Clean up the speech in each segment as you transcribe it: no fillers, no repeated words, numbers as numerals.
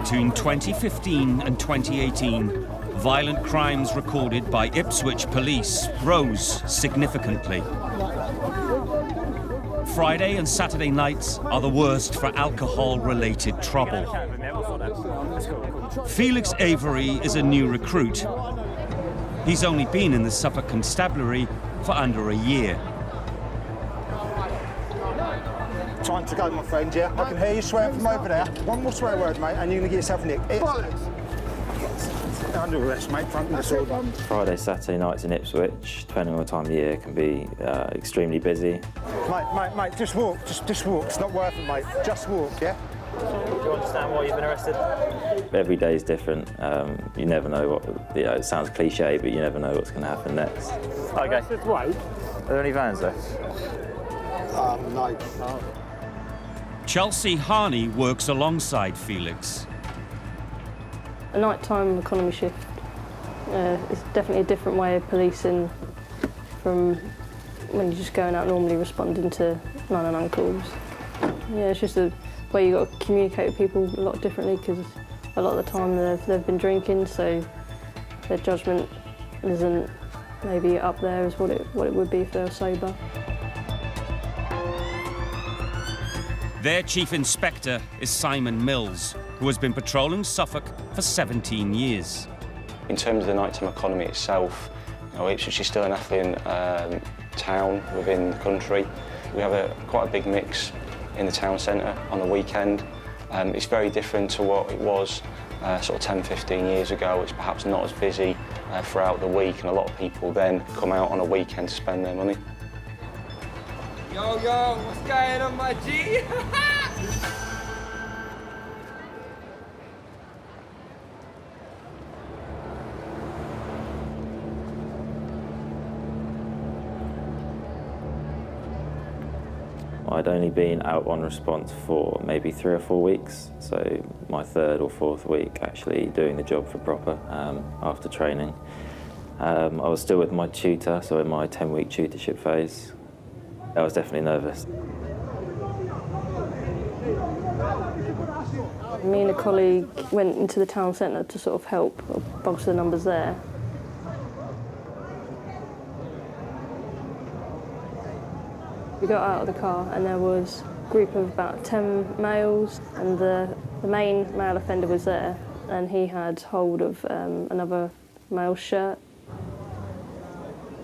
Between 2015 and 2018, violent crimes recorded by Ipswich police rose significantly. Friday and Saturday nights are the worst for alcohol-related trouble. Felix Avery is a new recruit. He's only been in the Suffolk Constabulary for under a year. Time to go, my friend, yeah? I can hear you swearing from over there. One more swear word, mate, and you're going to get yourself nicked. Under arrest, mate, front and disorder. Friday, Saturday nights in Ipswich, depending on the time of year, can be extremely busy. Mate, just walk. Just walk. It's not worth it, mate. Just walk, yeah? Do you understand why you've been arrested? Every day is different. You never know what, it sounds cliche, but you never know what's going to happen next. OK. Are there any vans there? No. Oh. Chelsea Harney works alongside Felix. A nighttime economy shift is definitely a different way of policing from when you're just going out normally responding to 999 calls. Yeah, it's just a way you've got to communicate with people a lot differently because a lot of the time they've been drinking, so their judgment isn't maybe up there as what it would be if they were sober. Their chief inspector is Simon Mills, who has been patrolling Suffolk for 17 years. In terms of the nighttime economy itself, Ipswich is still an affluent town within the country. We have quite a big mix in the town centre on the weekend. It's very different to what it was sort of 10, 15 years ago. It's perhaps not as busy throughout the week, and a lot of people then come out on a weekend to spend their money. Yo, what's going on, my G? I'd only been out on response for maybe 3 or 4 weeks, so my 3rd or 4th week actually doing the job for proper after training. I was still with my tutor, so in my 10-week tutorship phase. I was definitely nervous. Me and a colleague went into the town centre to sort of help bolster the numbers there. We got out of the car and there was a group of about 10 males, and the main male offender was there, and he had hold of another male's shirt.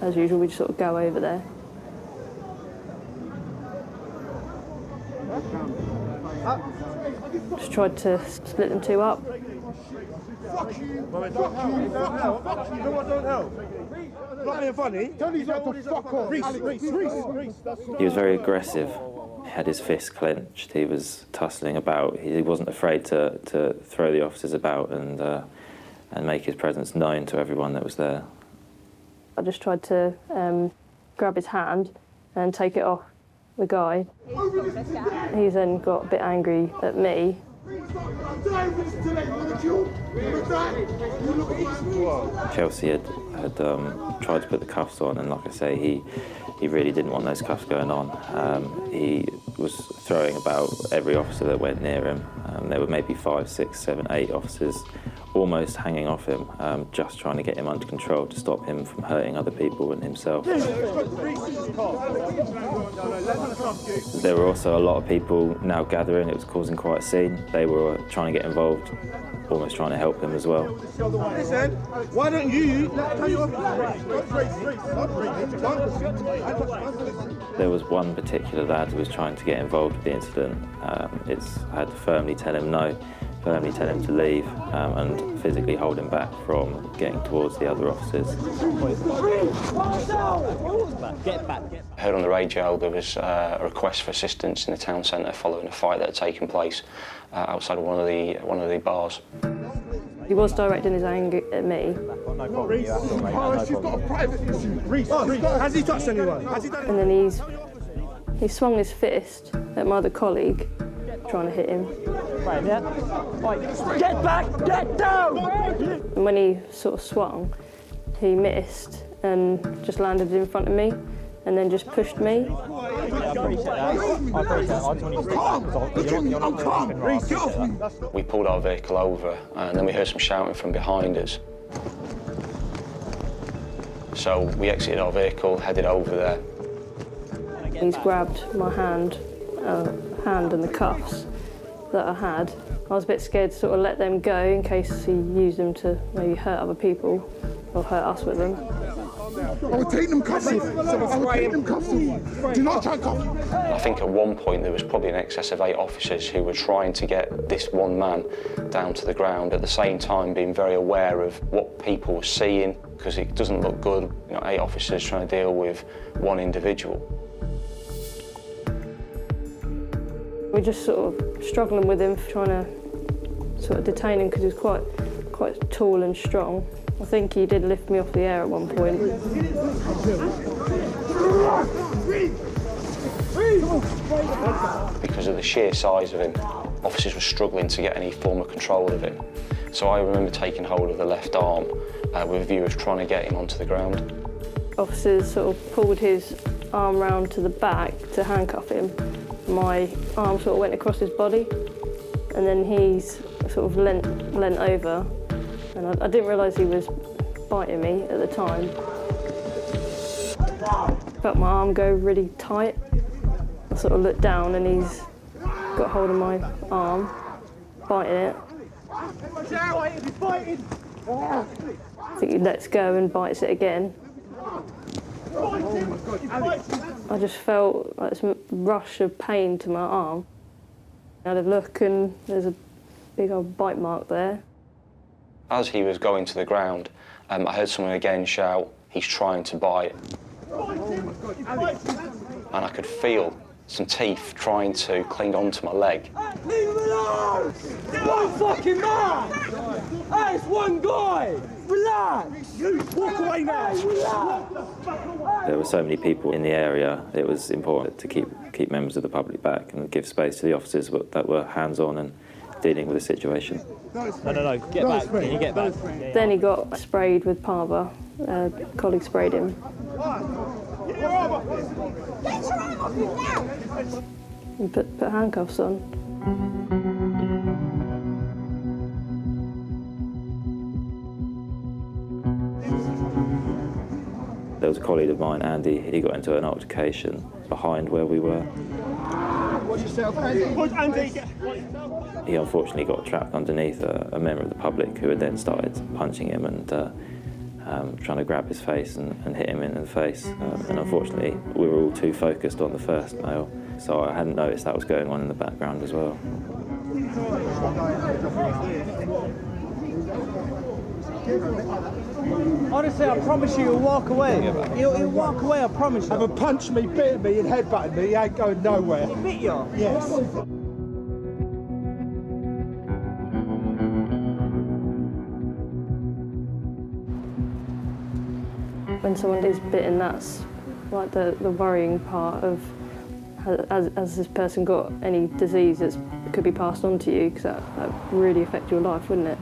As usual, we just sort of go over there. Just tried to split them two up. Fuck you! Don't help! You know what, don't help? Not being funny. Tell these lot to fuck off. Reese. He was very aggressive. He had his fists clenched. He was tussling about. He wasn't afraid to throw the officers about and make his presence known to everyone that was there. I just tried to grab his hand and take it off the guy. He then got a bit angry at me. Chelsea had tried to put the cuffs on, and like I say, he really didn't want those cuffs going on. He was throwing about every officer that went near him. There were maybe 5, 6, 7, 8 officers almost hanging off him, just trying to get him under control to stop him from hurting other people and himself. There were also a lot of people now gathering. It was causing quite a scene. They were trying to get involved, almost trying to help him as well. Listen, why don't you tell you There was one particular lad who was trying to get involved with the incident. I had to firmly tell him no, firmly tell him to leave, and physically hold him back from getting towards the other officers. I heard on the radio there was a request for assistance in the town centre following a fight that had taken place outside of one of the bars. He was directing his anger at me. She's got a private issue. Reese, has he touched anyone? Has he done And then he swung his fist at my other colleague, trying to hit him. Right, yeah? Right. Get back! Get down! And when he sort of swung, he missed and just landed in front of me. and then just pushed me. We pulled our vehicle over and then we heard some shouting from behind us. So we exited our vehicle, headed over there. He's grabbed my hand and the cuffs that I had. I was a bit scared to sort of let them go in case he used them to maybe hurt other people or hurt us with them. I would take them cuffs off. I would take them cuffs off. Do not try and cuff. I think at one point there was probably in excess of 8 officers who were trying to get this one man down to the ground, at the same time being very aware of what people were seeing, because it doesn't look good, 8 officers trying to deal with one individual. We're just sort of struggling with him, trying to sort of detain him because he was quite tall and strong. I think he did lift me off the air at one point. Because of the sheer size of him, officers were struggling to get any form of control of him. So I remember taking hold of the left arm with a view of trying to get him onto the ground. Officers sort of pulled his arm round to the back to handcuff him. My arm sort of went across his body, and then he's sort of leant over, and I didn't realise he was biting me at the time. Felt my arm go really tight. I sort of looked down and he's got hold of my arm, biting it. I think he lets go and bites it again. I just felt like this rush of pain to my arm. I had a look and there's a big old bite mark there. As he was going to the ground, I heard someone again shout, "He's trying to bite." And I could feel some teeth trying to cling onto my leg. Leave him alone! One fucking man! Hey, it's one guy! Relax! You walk away now! Relax! There were so many people in the area, it was important to keep members of the public back and give space to the officers that were hands-on and dealing with the situation. No, get back. Can you get back? Then he got sprayed with Parva. A colleague sprayed him. And put handcuffs on. There was a colleague of mine, Andy, he got into an altercation behind where we were. Watch yourself, Andy. He unfortunately got trapped underneath a member of the public who had then started punching him and trying to grab his face and hit him in the face. And unfortunately, we were all too focused on the first male, so I hadn't noticed that was going on in the background as well. Honestly, I promise you, he'll walk away. He'll walk away, I promise you. Have a punched me, bit me and headbutted me, he ain't going nowhere. He bit you? Yes. When someone is bitten, that's like the worrying part of has this person got any disease that could be passed on to you, because that would really affect your life, wouldn't it?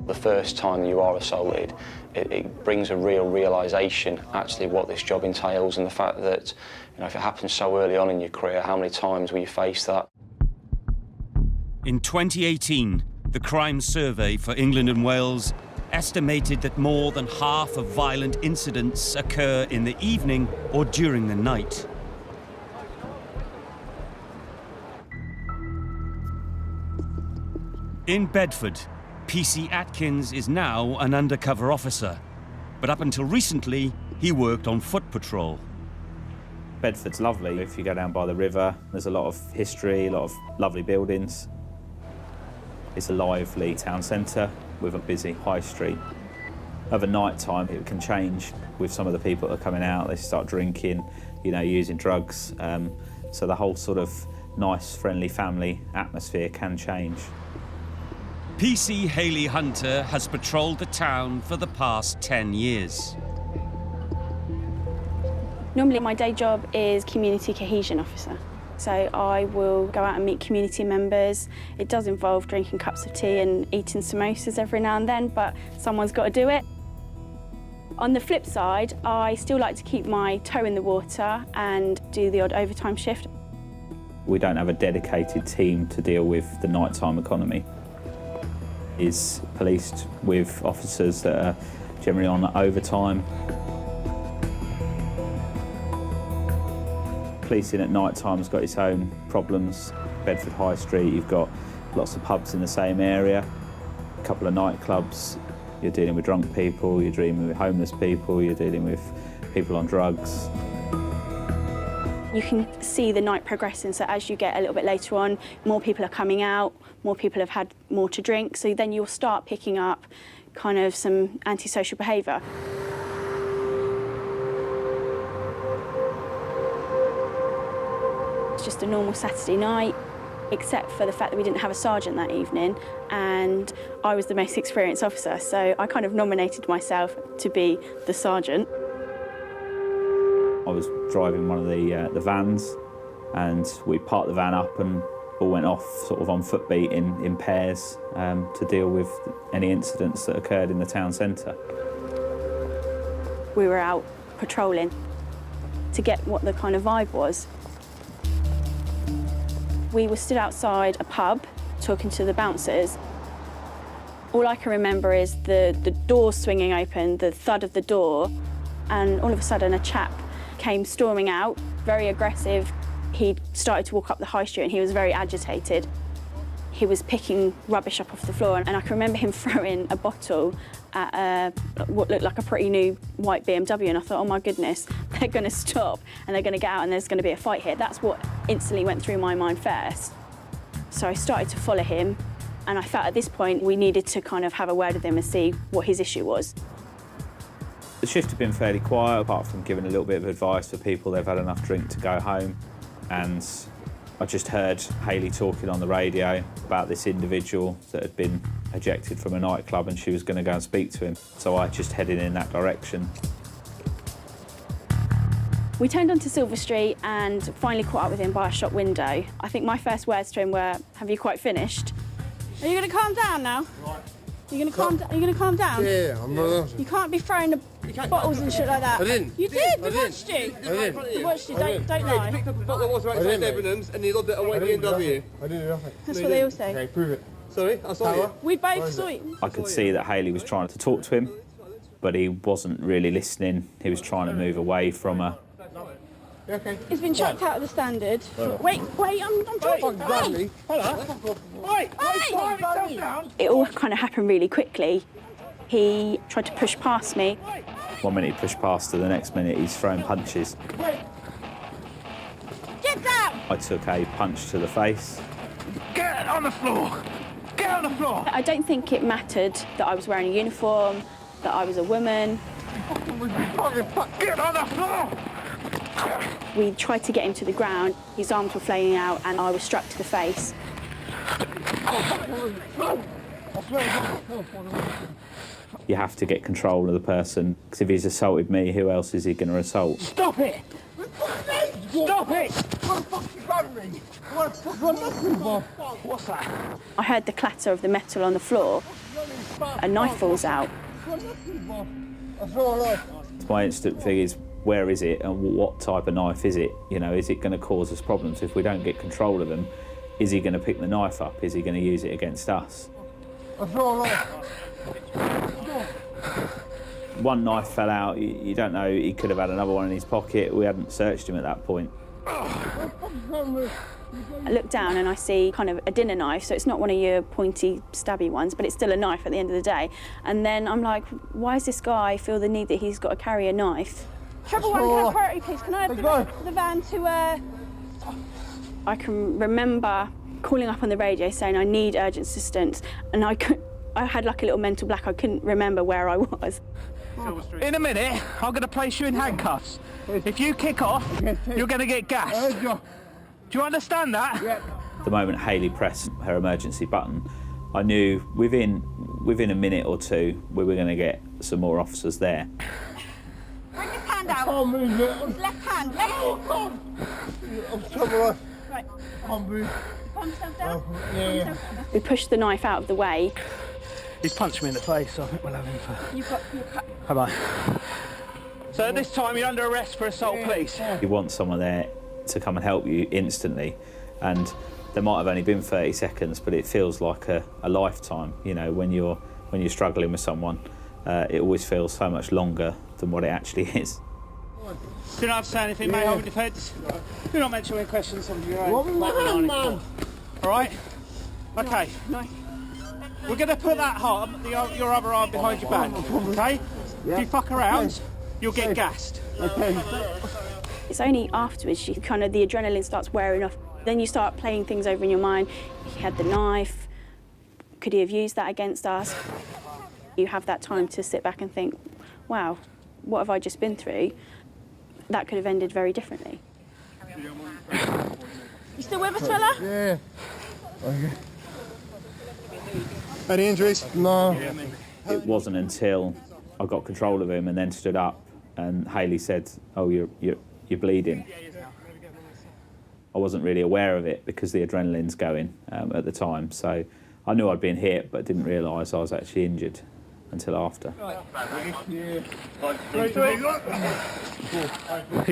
The first time you are assaulted, it brings a real realisation actually what this job entails, and the fact that, if it happens so early on in your career, how many times will you face that? In 2018, the Crime Survey for England and Wales estimated that more than half of violent incidents occur in the evening or during the night. In Bedford, PC Atkins is now an undercover officer, but up until recently, he worked on foot patrol. Bedford's lovely. If you go down by the river, there's a lot of history, a lot of lovely buildings. It's a lively town centre with a busy high street. Over night time, it can change with some of the people that are coming out. They start drinking, using drugs. So the whole sort of nice, friendly family atmosphere can change. PC Hayley Hunter has patrolled the town for the past 10 years. Normally my day job is community cohesion officer. So I will go out and meet community members. It does involve drinking cups of tea and eating samosas every now and then, but someone's got to do it. On the flip side, I still like to keep my toe in the water and do the odd overtime shift. We don't have a dedicated team to deal with the nighttime economy. It's policed with officers that are generally on overtime. Policing at night time's got its own problems. Bedford High Street, you've got lots of pubs in the same area, a couple of nightclubs. You're dealing with drunk people, you're dealing with homeless people, you're dealing with people on drugs. You can see the night progressing, so as you get a little bit later on, more people are coming out, more people have had more to drink, so then you'll start picking up kind of some antisocial behaviour. It's just a normal Saturday night, except for the fact that we didn't have a sergeant that evening, and I was the most experienced officer, so I kind of nominated myself to be the sergeant. I was driving one of the vans, and we parked the van up and all went off sort of on footbeat in pairs to deal with any incidents that occurred in the town centre. We were out patrolling to get what the kind of vibe was. We were stood outside a pub talking to the bouncers. All I can remember is the door swinging open, the thud of the door, and all of a sudden a chap came storming out, very aggressive. He started to walk up the high street and he was very agitated. He was picking rubbish up off the floor, and I can remember him throwing a bottle at what looked like a pretty new white BMW, and I thought, oh my goodness, they're going to stop and they're going to get out and there's going to be a fight here. That's what instantly went through my mind first. So I started to follow him, and I felt at this point we needed to kind of have a word with him and see what his issue was. The shift had been fairly quiet, apart from giving a little bit of advice for people they've had enough drink to go home. And I just heard Hayley talking on the radio about this individual that had been ejected from a nightclub, and she was going to go and speak to him. So I just headed in that direction. We turned onto Silver Street and finally caught up with him by a shop window. I think my first words to him were, "Have you quite finished?" Are you going to calm down now? You're going to calm down? Are you going to calm down? Yeah, I'm not. You can't be throwing the bottles and shit like that. I didn't. You did. We I watched you. didn't. I didn't. We watched you. Don't lie. You picked up a bottle of water outside Debenhams and you lobbed it away BMW. I didn't do nothing. That's what they all say. Okay, prove it. Sorry, I saw you. We both saw you. I could see that Hayley was trying to talk to him, but he wasn't really listening. He was trying to move away from her. Okay. He's been chucked out of the standard. Wait, I'm talking. It all kind of happened really quickly. He tried to push past me. 1 minute he pushed past her, the next minute he's throwing punches. Get down! I took a punch to the face. Get on the floor! Get on the floor! I don't think it mattered that I was wearing a uniform, that I was a woman. Get on the floor! We tried to get him to the ground. His arms were flailing out and I was struck to the face. You have to get control of the person, because if he's assaulted me, who else is he going to assault? Stop it! Stop it! What's that? I heard the clatter of the metal on the floor. A knife falls out. My instant thing is, where is it and what type of knife is it? You know, is it going to cause us problems? If we don't get control of them, is he going to pick the knife up? Is he going to use it against us? One knife fell out. You don't know, he could have had another one in his pocket. We hadn't searched him at that point. I look down and I see kind of a dinner knife, so it's not one of your pointy, stabby ones, but it's still a knife at the end of the day. And then I'm like, why does this guy feel the need that he's got to carry a knife? Treble 1 cat priority, please. Can I have the van to... I can remember calling up on the radio saying I need urgent assistance, and I had like a little mental block. I couldn't remember where I was. In a minute, I'm going to place you in handcuffs. If you kick off, you're going to get gassed. Do you understand that? The moment Hayley pressed her emergency button, I knew within a minute or two we were going to get some more officers there. Bring his hand hand out. Can't move it. Left hand, left. I'm trouble. Right. Can't move. Calm yourself down. Yeah. We pushed the knife out of the way. He's punched me in the face, so I think we'll have him for... You've got your cut. Bye-bye. So at this time, you're under arrest for assault, please. You want someone there to come and help you instantly, and there might have only been 30 seconds, but it feels like a lifetime. You know, when you're struggling with someone, it always feels so much longer than what it actually is. Do not have to say anything, mate. Hold your defence. Do not mention any questions of your own. Man. All right? Okay. No. We're going to put that arm, your other arm behind your back, okay? If you fuck around, you'll get gassed. Okay. It's only afterwards the adrenaline starts wearing off. Then you start playing things over in your mind. He had the knife. Could he have used that against us? You have that time to sit back and think, wow, what have I just been through? That could have ended very differently. You still with us, fella? Yeah. Okay. Any injuries? No. It wasn't until I got control of him and then stood up and Hayley said, "Oh, you're bleeding." I wasn't really aware of it because the adrenaline's going at the time, so I knew I'd been hit but didn't realise I was actually injured until after. You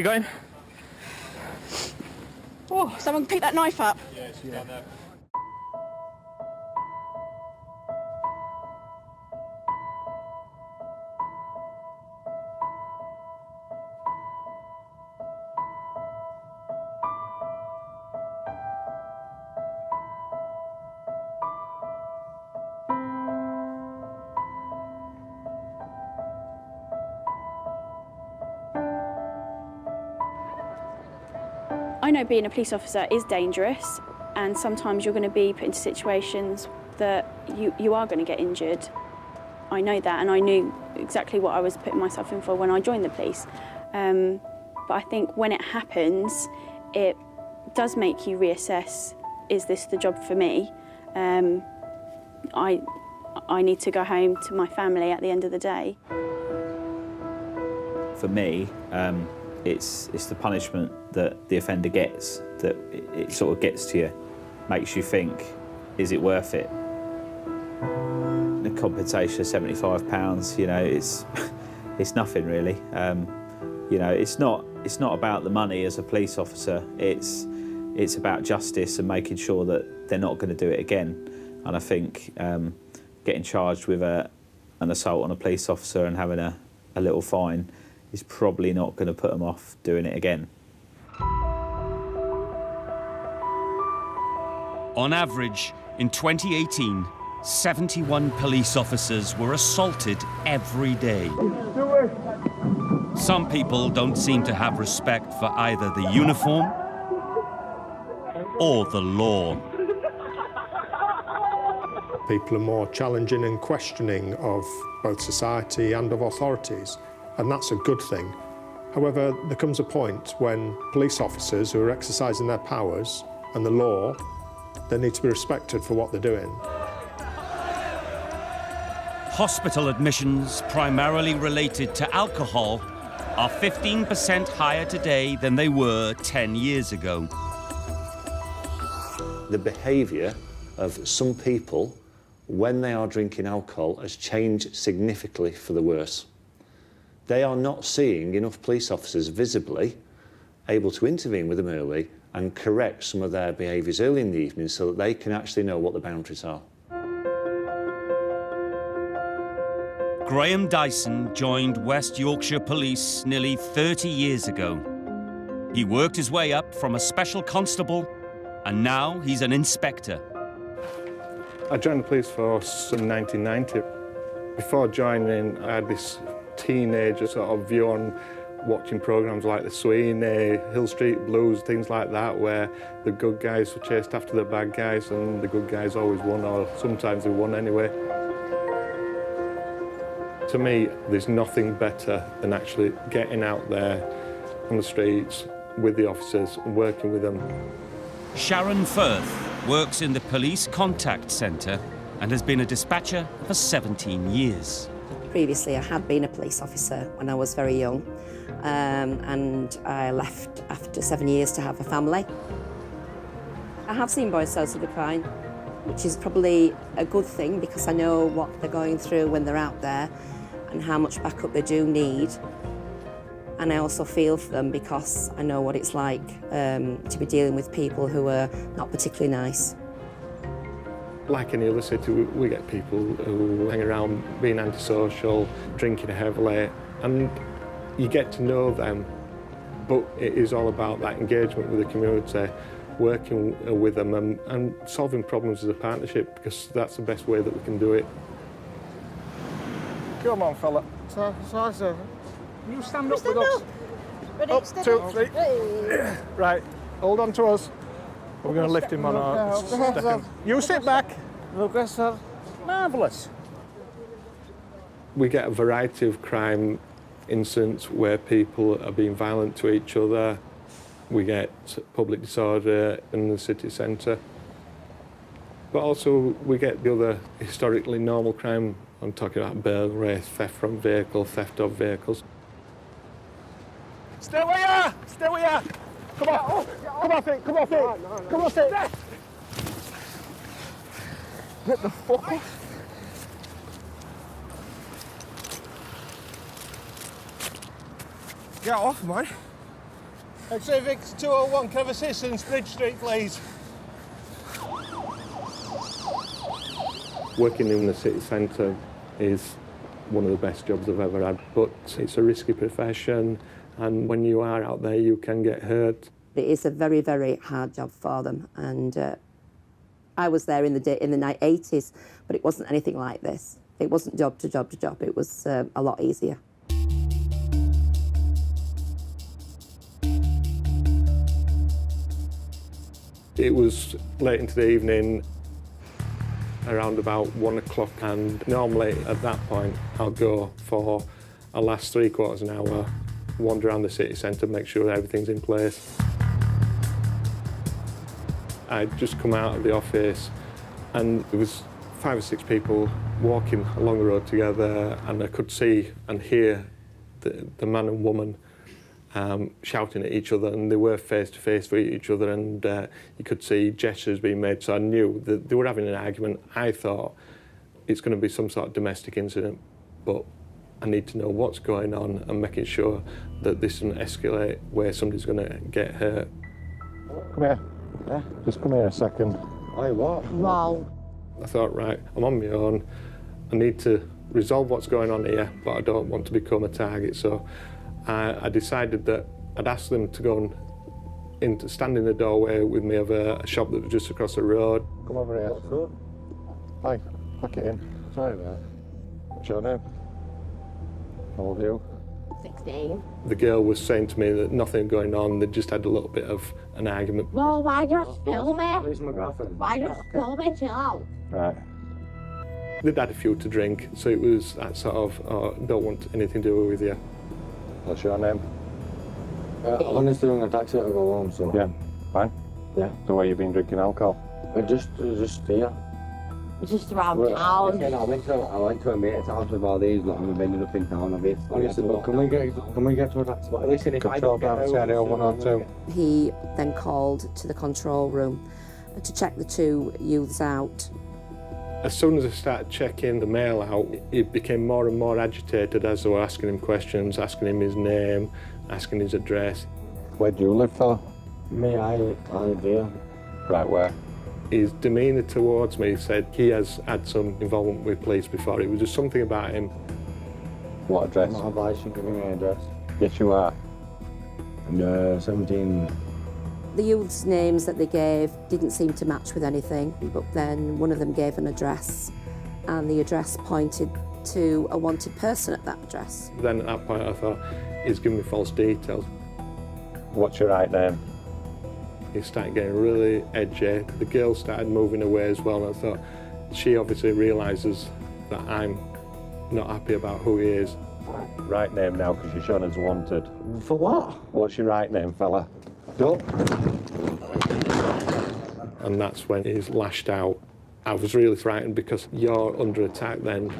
going? Oh, someone pick that knife up. I know being a police officer is dangerous, and sometimes you're going to be put into situations that you are going to get injured. I know that, and I knew exactly what I was putting myself in for when I joined the police. But I think when it happens, it does make you reassess, is this the job for me? I need to go home to my family at the end of the day. For me, it's the punishment that the offender gets that it sort of gets to you, makes you think, is it worth it? The compensation of £75, you know, it's nothing really. You know, it's not about the money as a police officer. It's about justice and making sure that they're not going to do it again. And I think getting charged with an assault on a police officer and having a little fine is probably not going to put them off doing it again. On average, in 2018, 71 police officers were assaulted every day. Some people don't seem to have respect for either the uniform or the law. People are more challenging and questioning of both society and of authorities, and that's a good thing. However, there comes a point when police officers who are exercising their powers and the law, they need to be respected for what they're doing. Hospital admissions, primarily related to alcohol, are 15% higher today than they were 10 years ago. The behaviour of some people when they are drinking alcohol has changed significantly for the worse. They are not seeing enough police officers visibly able to intervene with them early and correct some of their behaviours early in the evening so that they can actually know what the boundaries are. Graham Dyson joined West Yorkshire Police nearly 30 years ago. He worked his way up from a special constable, and now he's an inspector. I joined the police force in 1990. Before joining, I had this teenager sort of view on watching programmes like The Sweeney, Hill Street Blues, things like that, where the good guys were chased after the bad guys and the good guys always won, or sometimes they won anyway. To me, there's nothing better than actually getting out there on the streets with the officers and working with them. Sharon Firth works in the Police Contact Centre and has been a dispatcher for 17 years. Previously, I had been a police officer when I was very young, and I left after 7 years to have a family. I have seen boys social decline, which is probably a good thing because I know what they're going through when they're out there and how much backup they do need. And I also feel for them because I know what it's like to be dealing with people who are not particularly nice. Like any other city, we get people who hang around being antisocial, drinking heavily, and you get to know them. But it is all about that engagement with the community, working with them and solving problems as a partnership, because that's the best way that we can do it. Come on, fella. So. You stand up with us. Ready, Up, steady. 2, 3. Right, hold on to us. We're going to lift him on our stepping. You sit back. Okay, sir. Marvellous. We get a variety of crime incidents where people are being violent to each other. We get public disorder in the city centre. But also we get the other historically normal crime. I'm talking about burglary, theft from vehicle, theft of vehicles. Stay where you are! Stay where you are! Come on! Come on, feet! Come on, feet! Come on, feet! Get the fuck off! Get off, man. Civic 201, can I have assistance? Bridge Street, please. Working in the city centre is one of the best jobs I've ever had, but it's a risky profession, and when you are out there you can get hurt. It is a very, very hard job for them, and I was there in the 80s, but it wasn't anything like this. It wasn't job to job to job, it was a lot easier. It was late into the evening, around about 1 o'clock, and normally at that point I'll go for a last 3/4 an hour, wander around the city centre, make sure everything's in place. I'd just come out of the office and there was 5 or 6 people walking along the road together, and I could see and hear the man and woman shouting at each other, and they were face to face with each other, and you could see gestures being made, so I knew that they were having an argument. I thought it's going to be some sort of domestic incident, but I need to know what's going on and making sure that this doesn't escalate where somebody's going to get hurt. Come here. Yeah. Just come here a second. Hey, what? Wow. I thought, right, I'm on my own. I need to resolve what's going on here, but I don't want to become a target, so I decided that I'd ask them to go and stand in the doorway with me of a shop that was just across the road. Come over here. Hi, pack it in. Sorry, mate. What's your name? How old are you? 16. The girl was saying to me that nothing going on, they'd just had a little bit of an argument. Well, why just film me? Where's my girlfriend? Why just film me? Chill out. Right. They'd had a few to drink, so it was that sort of, oh, don't want anything to do with you. What's your name? I'm honestly on a taxi to go home, so... Yeah, fine. Yeah. So where you been drinking alcohol? Just here. Just around Well, town. I went to a mate's house with all these, like, we've ended up in town a bit. Honestly, but can we get to a taxi? Listen, if Control down stereo 102. He then called to the control room to check the 2 youths out. As soon as I started checking the mail out, he became more and more agitated as they were asking him questions, asking him his name, asking his address. Where do you live, fella? Me, I live here. Right, where? His demeanour towards me said he has had some involvement with police before. It was just something about him. What address? I'm not obliged to give me an address. Yes, you are. 17. The youths' names that they gave didn't seem to match with anything, but then one of them gave an address, and the address pointed to a wanted person at that address. Then at that point I thought, he's giving me false details. What's your right name? He started getting really edgy. The girl started moving away as well, and I thought, she obviously realises that I'm not happy about who he is. Right name now, because you're shown as wanted. For what? What's your right name, fella? Don't. And that's when he's lashed out. I was really frightened because you're under attack then.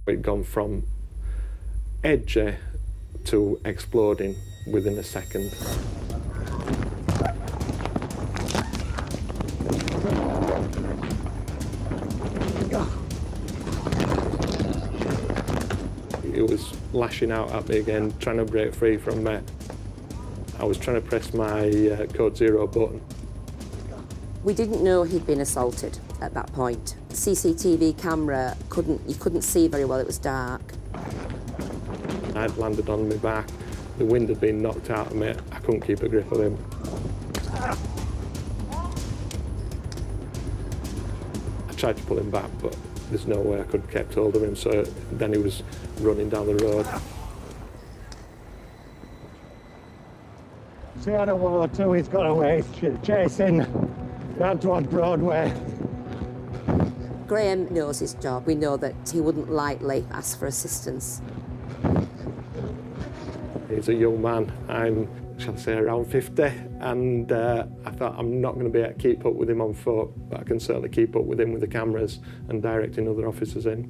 It'd gone from edgy to exploding within a second. He was lashing out at me again, trying to break free from me. I was trying to press my code 0 button. We didn't know he'd been assaulted at that point. The CCTV camera, you couldn't see very well, it was dark. I'd landed on my back, the wind had been knocked out of me, I couldn't keep a grip of him. I tried to pull him back, but there's no way I could have kept hold of him, so then he was running down the road. See, out of World War II, he's got away chasing down towards Broadway. Graham knows his job. We know that he wouldn't lightly ask for assistance. He's a young man. I'm, shall I say, around 50, and I thought I'm not going to be able to keep up with him on foot, but I can certainly keep up with him with the cameras and directing other officers in.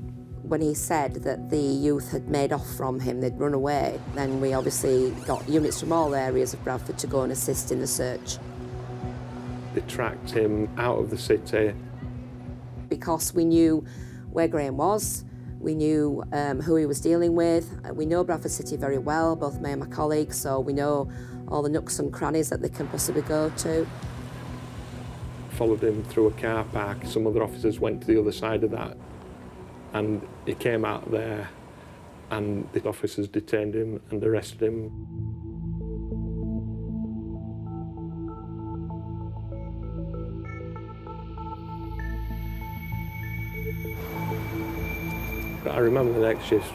When he said that the youth had made off from him, they'd run away, then we obviously got units from all areas of Bradford to go and assist in the search. They tracked him out of the city. Because we knew where Graham was, we knew who he was dealing with. We know Bradford City very well, both me and my colleagues, so we know all the nooks and crannies that they can possibly go to. Followed him through a car park. Some other officers went to the other side of that, and he came out there, and the officers detained him and arrested him. I remember the next shift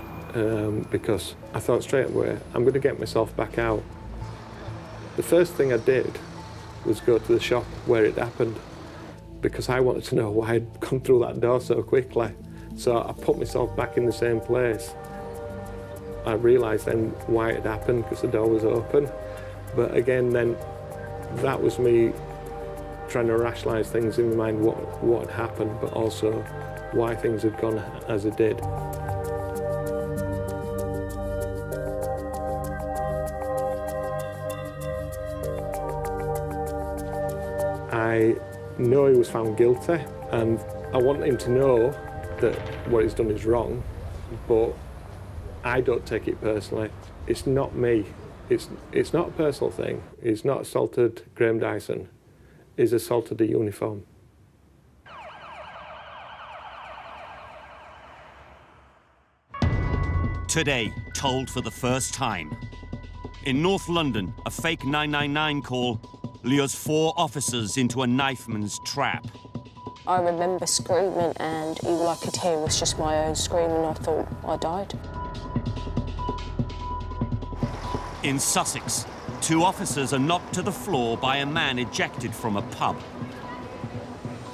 because I thought straight away, I'm going to get myself back out. The first thing I did was go to the shop where it happened because I wanted to know why I'd come through that door so quickly. So I put myself back in the same place. I realised then why it happened because the door was open. But again, then that was me trying to rationalise things in my mind, what had happened, but also why things had gone as it did. I know he was found guilty, and I want him to know that what he's done is wrong, but I don't take it personally. It's not me. It's not a personal thing. He's not assaulted Graham Dyson. He's assaulted a uniform. Today, told for the first time. In North London, a fake 999 call lures 4 officers into a knifeman's trap. I remember screaming, and all I could hear was just my own screaming. I thought I died. In Sussex, 2 officers are knocked to the floor by a man ejected from a pub.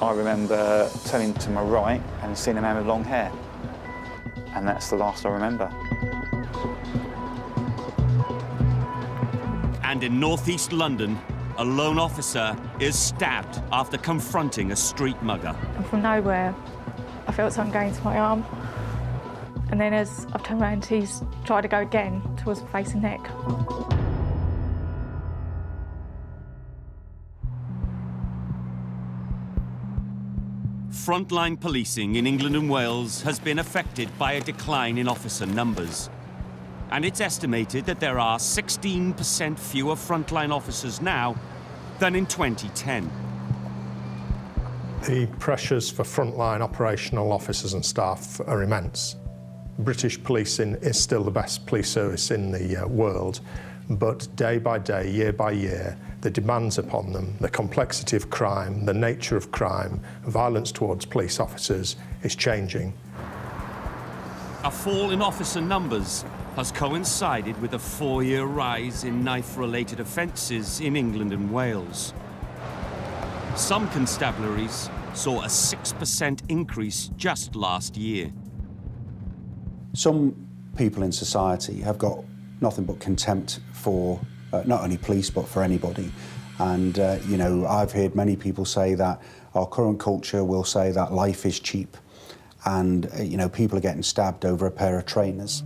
I remember turning to my right and seeing a man with long hair. And that's the last I remember. And in northeast London, a lone officer is stabbed after confronting a street mugger. And from nowhere, I felt something going to my arm. And then as I've turned around, he's tried to go again towards the face and neck. Frontline policing in England and Wales has been affected by a decline in officer numbers. And it's estimated that there are 16% fewer frontline officers now than in 2010. The pressures for frontline operational officers and staff are immense. British policing is still the best police service in the world, but day by day, year by year, the demands upon them, the complexity of crime, the nature of crime, violence towards police officers is changing. A fall in officer numbers has coincided with a 4-year rise in knife-related offences in England and Wales. Some constabularies saw a 6% increase just last year. Some people in society have got nothing but contempt for not only police but for anybody. And, you know, I've heard many people say that our current culture will say that life is cheap and, you know, people are getting stabbed over a pair of trainers.